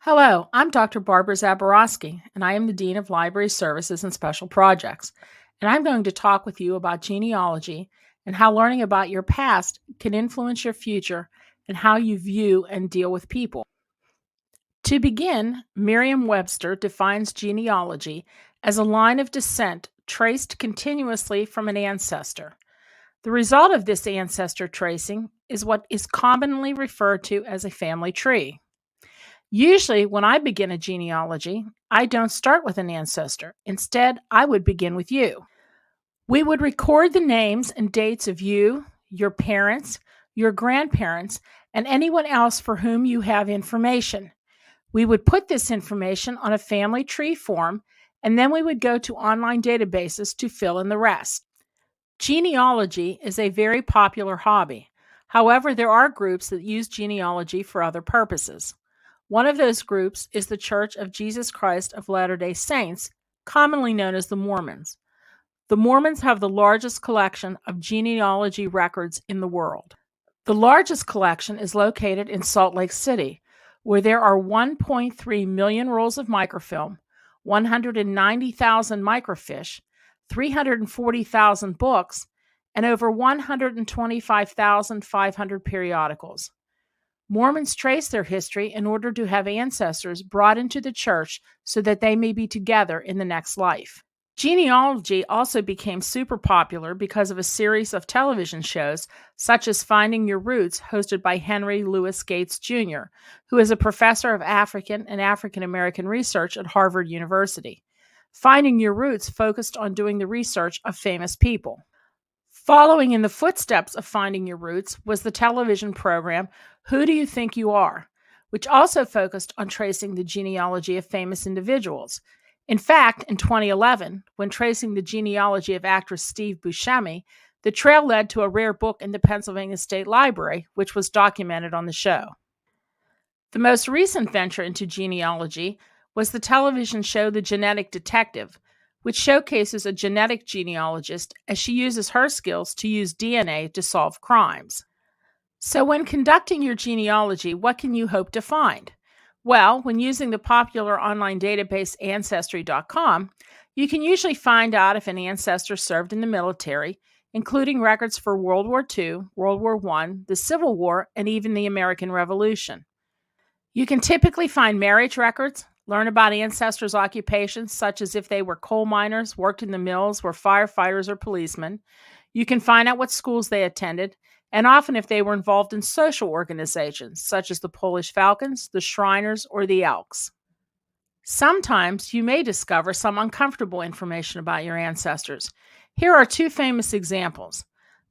Hello, I'm Dr. Barbara Zaborowski, and I am the Dean of Library Services and Special Projects. And I'm going to talk with you about genealogy and how learning about your past can influence your future and how you view and deal with people. To begin, Merriam-Webster defines genealogy as a line of descent traced continuously from an ancestor. The result of this ancestor tracing is what is commonly referred to as a family tree. Usually, when I begin a genealogy, I don't start with an ancestor. Instead, I would begin with you. We would record the names and dates of you, your parents, your grandparents, and anyone else for whom you have information. We would put this information on a family tree form, and then we would go to online databases to fill in the rest. Genealogy is a very popular hobby. However, there are groups that use genealogy for other purposes. One of those groups is the Church of Jesus Christ of Latter-day Saints, commonly known as the Mormons. The Mormons have the largest collection of genealogy records in the world. The largest collection is located in Salt Lake City, where there are 1.3 million rolls of microfilm, 190,000 microfiche, 340,000 books, and over 125,500 periodicals. Mormons trace their history in order to have ancestors brought into the church so that they may be together in the next life. Genealogy also became super popular because of a series of television shows such as Finding Your Roots, hosted by Henry Louis Gates Jr., who is a professor of African and African American research at Harvard University. Finding Your Roots focused on doing the research of famous people. Following in the footsteps of Finding Your Roots was the television program Who Do You Think You Are?, which also focused on tracing the genealogy of famous individuals. In fact, in 2011, when tracing the genealogy of actress Steve Buscemi, the trail led to a rare book in the Pennsylvania State Library, which was documented on the show. The most recent venture into genealogy was the television show The Genetic Detective, which showcases a genetic genealogist as she uses her skills to use DNA to solve crimes. So when conducting your genealogy, what can you hope to find? Well, when using the popular online database Ancestry.com, you can usually find out if an ancestor served in the military, including records for World War II, World War I, the Civil War, and even the American Revolution. You can typically find marriage records, learn about ancestors' occupations, such as if they were coal miners, worked in the mills, were firefighters, or policemen. You can find out what schools they attended, and often if they were involved in social organizations, such as the Polish Falcons, the Shriners, or the Elks. Sometimes you may discover some uncomfortable information about your ancestors. Here are two famous examples.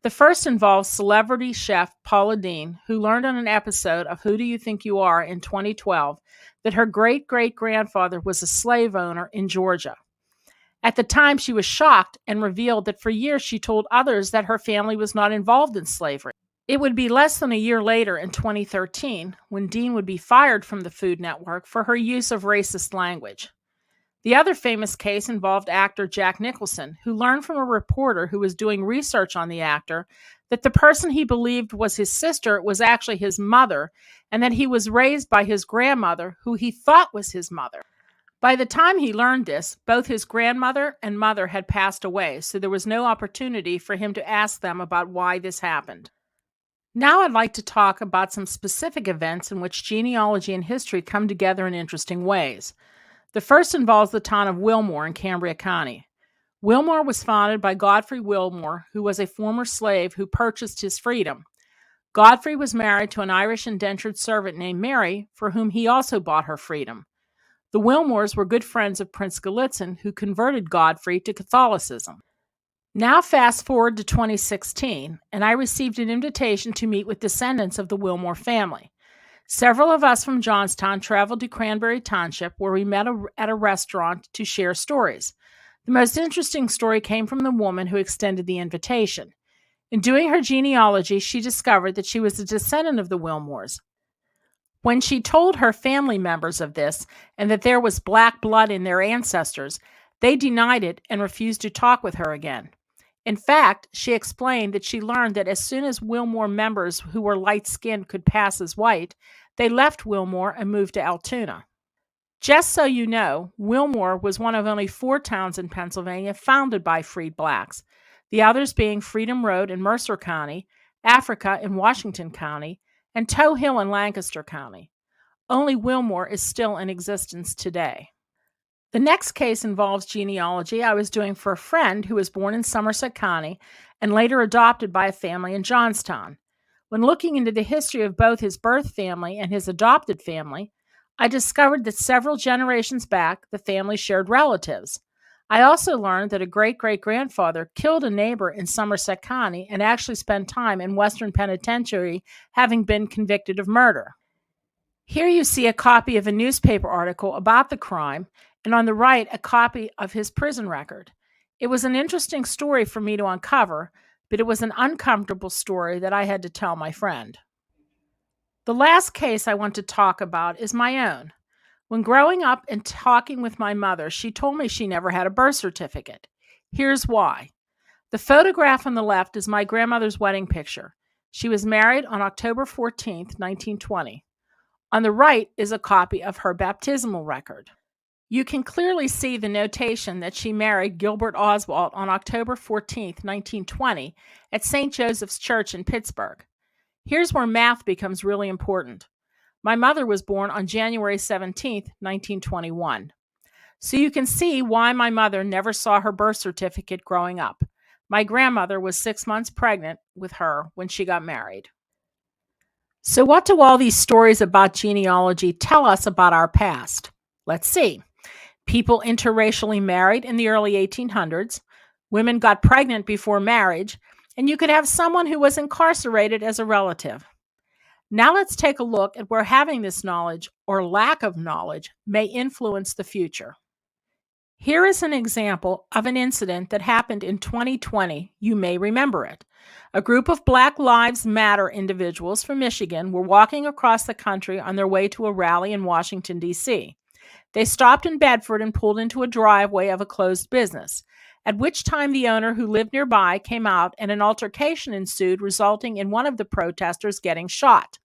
The first involves celebrity chef Paula Deen, who learned on an episode of Who Do You Think You Are in 2012 that her great-great-grandfather was a slave owner in Georgia. At the time, she was shocked and revealed that for years she told others that her family was not involved in slavery. It would be less than a year later in 2013 when Deen would be fired from the Food Network for her use of racist language. The other famous case involved actor Jack Nicholson, who learned from a reporter who was doing research on the actor that the person he believed was his sister was actually his mother, and that he was raised by his grandmother, who he thought was his mother. By the time he learned this, both his grandmother and mother had passed away, so there was no opportunity for him to ask them about why this happened. Now I'd like to talk about some specific events in which genealogy and history come together in interesting ways. The first involves the town of Wilmore in Cambria County. Wilmore was founded by Godfrey Wilmore, who was a former slave who purchased his freedom. Godfrey was married to an Irish indentured servant named Mary, for whom he also bought her freedom. The Wilmores were good friends of Prince Gallitzin, who converted Godfrey to Catholicism. Now fast forward to 2016, and I received an invitation to meet with descendants of the Wilmore family. Several of us from Johnstown traveled to Cranberry Township, where we met at a restaurant to share stories. The most interesting story came from the woman who extended the invitation. In doing her genealogy, she discovered that she was a descendant of the Wilmores. When she told her family members of this and that there was black blood in their ancestors, they denied it and refused to talk with her again. In fact, she explained that she learned that as soon as Wilmore members who were light-skinned could pass as white, they left Wilmore and moved to Altoona. Just so you know, Wilmore was one of only 4 towns in Pennsylvania founded by freed blacks, the others being Freedom Road in Mercer County, Africa in Washington County, and Toe Hill in Lancaster County. Only Wilmore is still in existence today. The next case involves genealogy I was doing for a friend who was born in Somerset County and later adopted by a family in Johnstown. When looking into the history of both his birth family and his adopted family, I discovered that several generations back, the family shared relatives. I also learned that a great-great-grandfather killed a neighbor in Somerset County and actually spent time in Western Penitentiary, having been convicted of murder. Here you see a copy of a newspaper article about the crime, and on the right, a copy of his prison record. It was an interesting story for me to uncover, but it was an uncomfortable story that I had to tell my friend. The last case I want to talk about is my own. When growing up and talking with my mother, she told me she never had a birth certificate. Here's why. The photograph on the left is my grandmother's wedding picture. She was married on October 14th, 1920. On the right is a copy of her baptismal record. You can clearly see the notation that she married Gilbert Oswald on October 14th, 1920, at St. Joseph's Church in Pittsburgh. Here's where math becomes really important. My mother was born on January 17th, 1921. So you can see why my mother never saw her birth certificate growing up. My grandmother was 6 months pregnant with her when she got married. So what do all these stories about genealogy tell us about our past? Let's see. People interracially married in the early 1800s, women got pregnant before marriage, and you could have someone who was incarcerated as a relative. Now let's take a look at where having this knowledge or lack of knowledge may influence the future. Here is an example of an incident that happened in 2020. You may remember it. A group of Black Lives Matter individuals from Michigan were walking across the country on their way to a rally in Washington, D.C. They stopped in Bedford and pulled into a driveway of a closed business, at which time the owner, who lived nearby, came out and an altercation ensued, resulting in one of the protesters getting shot.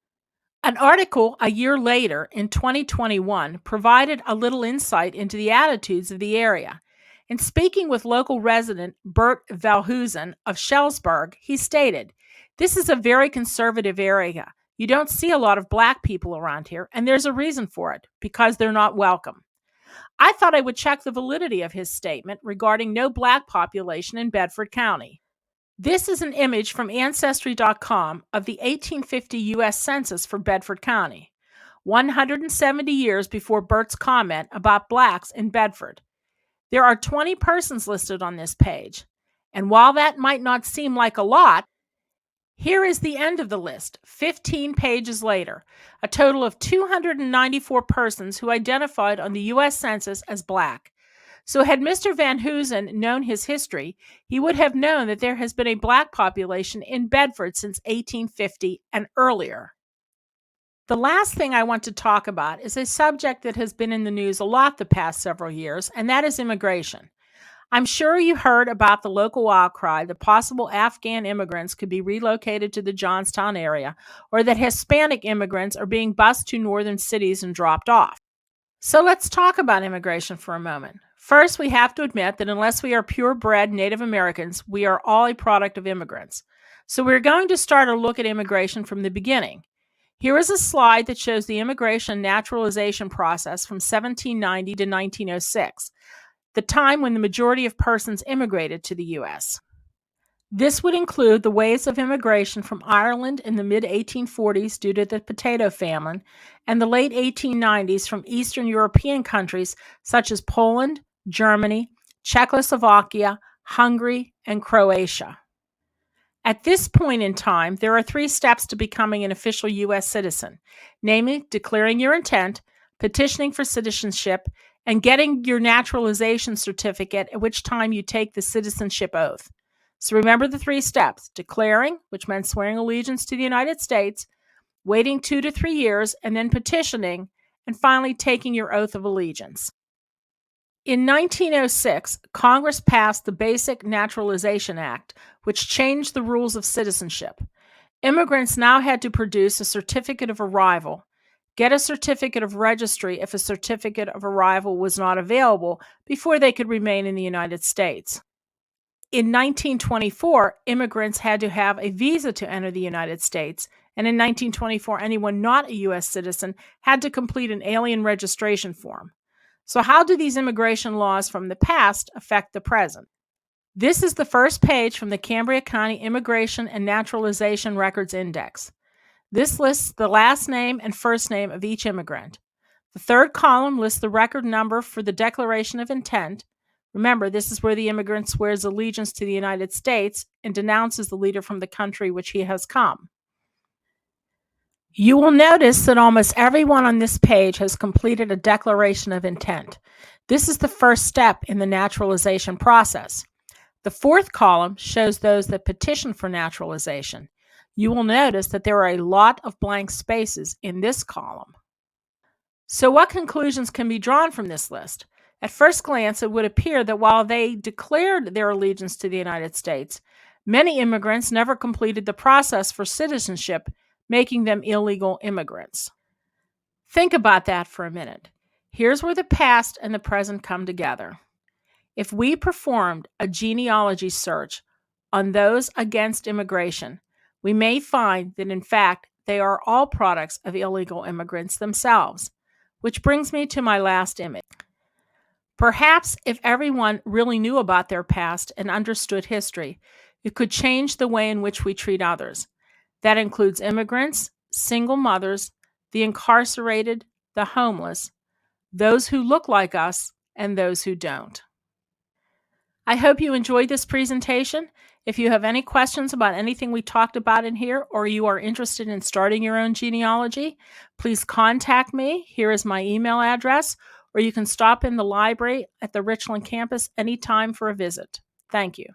An article a year later, in 2021, provided a little insight into the attitudes of the area. In speaking with local resident Bert Valhusen of Schellsburg, he stated, "This is a very conservative area. You don't see a lot of Black people around here, and there's a reason for it, because they're not welcome." I thought I would check the validity of his statement regarding no Black population in Bedford County. This is an image from Ancestry.com of the 1850 U.S. Census for Bedford County, 170 years before Bert's comment about Blacks in Bedford. There are 20 persons listed on this page, and while that might not seem like a lot, here is the end of the list, 15 pages later, a total of 294 persons who identified on the U.S. Census as Black. So had Mr. Van Hoosen known his history, he would have known that there has been a Black population in Bedford since 1850 and earlier. The last thing I want to talk about is a subject that has been in the news a lot the past several years, and that is immigration. I'm sure you heard about the local outcry that possible Afghan immigrants could be relocated to the Johnstown area, or that Hispanic immigrants are being bused to northern cities and dropped off. So let's talk about immigration for a moment. First, we have to admit that unless we are purebred Native Americans, we are all a product of immigrants. So we're going to start a look at immigration from the beginning. Here is a slide that shows the immigration naturalization process from 1790 to 1906, the time when the majority of persons immigrated to the U.S. This would include the waves of immigration from Ireland in the mid-1840s due to the potato famine, and the late 1890s from Eastern European countries such as Poland, Germany, Czechoslovakia, Hungary, and Croatia. At this point in time, there are 3 steps to becoming an official U.S. citizen, namely declaring your intent, petitioning for citizenship, and getting your naturalization certificate, at which time you take the citizenship oath. So remember the 3 steps: declaring, which meant swearing allegiance to the United States, waiting 2 to 3 years, and then petitioning, and finally taking your oath of allegiance. In 1906, Congress passed the Basic Naturalization Act, which changed the rules of citizenship. Immigrants now had to produce a certificate of arrival, get a certificate of registry if a certificate of arrival was not available before they could remain in the United States. In 1924, immigrants had to have a visa to enter the United States, and in 1924, anyone not a U.S. citizen had to complete an alien registration form. So how do these immigration laws from the past affect the present? This is the first page from the Cambria County Immigration and Naturalization Records Index. This lists the last name and first name of each immigrant. The third column lists the record number for the Declaration of Intent. Remember, this is where the immigrant swears allegiance to the United States and denounces the leader from the country which he has come. You will notice that almost everyone on this page has completed a Declaration of Intent. This is the first step in the naturalization process. The fourth column shows those that petition for naturalization. You will notice that there are a lot of blank spaces in this column. So what conclusions can be drawn from this list? At first glance, it would appear that while they declared their allegiance to the United States, many immigrants never completed the process for citizenship, making them illegal immigrants. Think about that for a minute. Here's where the past and the present come together. If we performed a genealogy search on those against immigration, we may find that in fact they are all products of illegal immigrants themselves. Which brings me to my last image. Perhaps if everyone really knew about their past and understood history, it could change the way in which we treat others. That includes immigrants, single mothers, the incarcerated, the homeless, those who look like us, and those who don't. I hope you enjoyed this presentation. If you have any questions about anything we talked about in here, or you are interested in starting your own genealogy, please contact me. Here is my email address, or you can stop in the library at the Richland campus anytime for a visit. Thank you.